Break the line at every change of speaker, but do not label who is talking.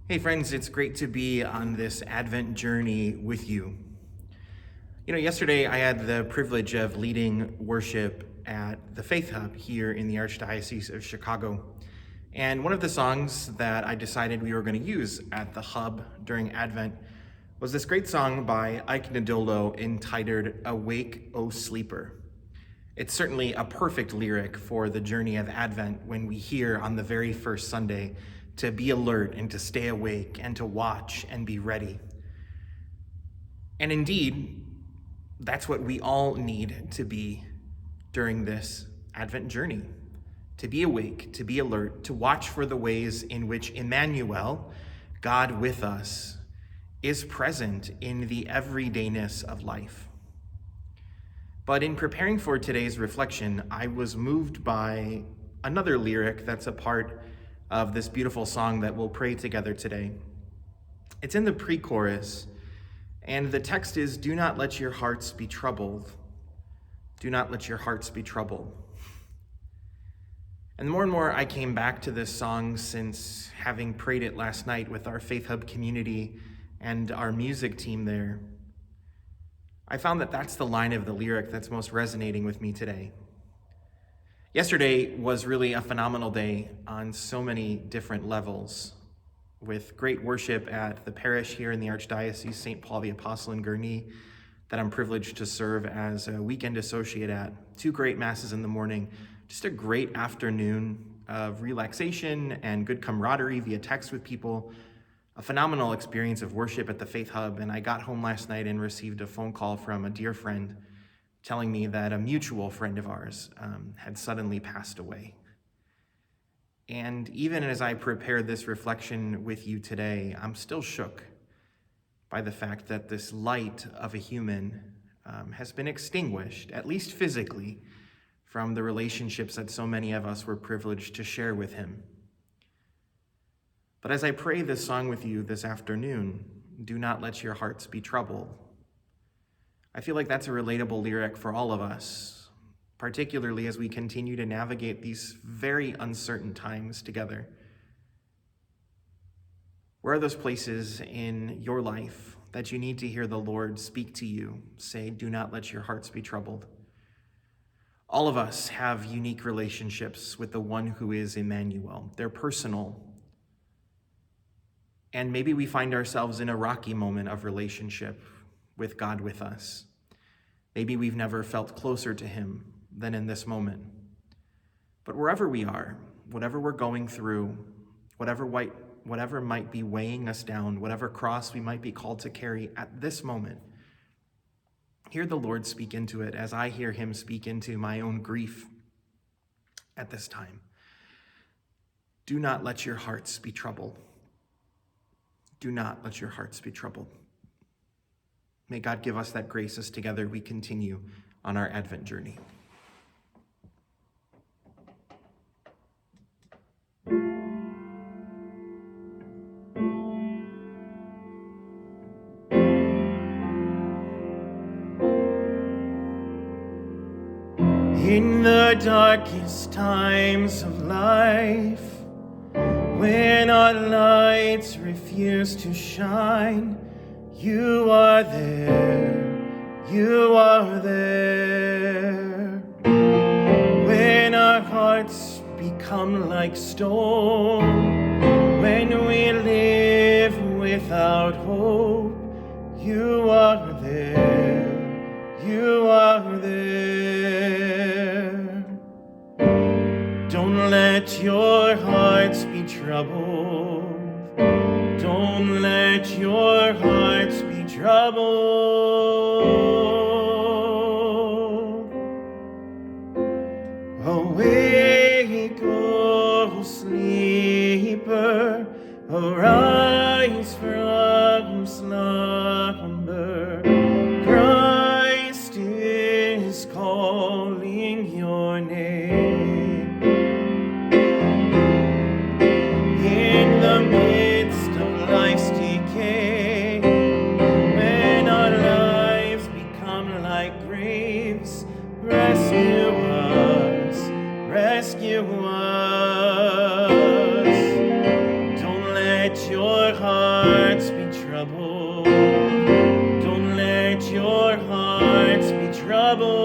Hey friends, it's great to be on this Advent journey with you. Yesterday I had the privilege of leading worship at the Faith Hub here in the Archdiocese of Chicago. And one of the songs that I decided we were going to use at the Hub during Advent was this great song by Ike Nadolo entitled "Awake, O Sleeper." It's certainly a perfect lyric for the journey of Advent when we hear on the very first Sunday to be alert and to stay awake and to watch and be ready. And indeed, that's what we all need to be during this Advent journey. To be awake, to be alert, to watch for the ways in which Emmanuel, God with us, is present in the everydayness of life. But in preparing for today's reflection, I was moved by another lyric that's a part of this beautiful song that we'll pray together today. It's in the pre-chorus, and the text is, "Do not let your hearts be troubled. Do not let your hearts be troubled." And more I came back to this song since having prayed it last night with our Faith Hub community and our music team there. I found that that's the line of the lyric that's most resonating with me today. Yesterday was really a phenomenal day on so many different levels, with great worship at the parish here in the Archdiocese, St. Paul the Apostle in Gurnee, that I'm privileged to serve as a weekend associate at. 2 great masses in the morning, just a great afternoon of relaxation and good camaraderie via text with people, a phenomenal experience of worship at the Faith Hub. And I got home last night and received a phone call from a dear friend telling me that a mutual friend of ours had suddenly passed away. And even as I prepare this reflection with you today, I'm still shook by the fact that this light of a human has been extinguished, at least physically, from the relationships that so many of us were privileged to share with him. But as I pray this song with you this afternoon, do not let your hearts be troubled. I feel like that's a relatable lyric for all of us, particularly as we continue to navigate these very uncertain times together. Where are those places in your life that you need to hear the Lord speak to you, say, "Do not let your hearts be troubled"? All of us have unique relationships with the one who is Emmanuel. They're personal. And maybe we find ourselves in a rocky moment of relationship with God with us. Maybe we've never felt closer to him than in this moment. But wherever we are, whatever we're going through, whatever might be weighing us down, whatever cross we might be called to carry at this moment, hear the Lord speak into it as I hear him speak into my own grief at this time. Do not let your hearts be troubled. Do not let your hearts be troubled. May God give us that grace as together we continue on our Advent journey. In the darkest times of life, when our lights refuse to shine, you are there, you are there. When our hearts become like stone, when we live without hope, you are there, you are there. Don't let your hearts be troubled. Don't let your hearts be troubled. Awake, O sleeper, arise from slumber. Christ is calling your name. In the midst of life's decay, when our lives become like graves, rescue us, rescue us. Don't let your hearts be troubled. Don't let your hearts be troubled.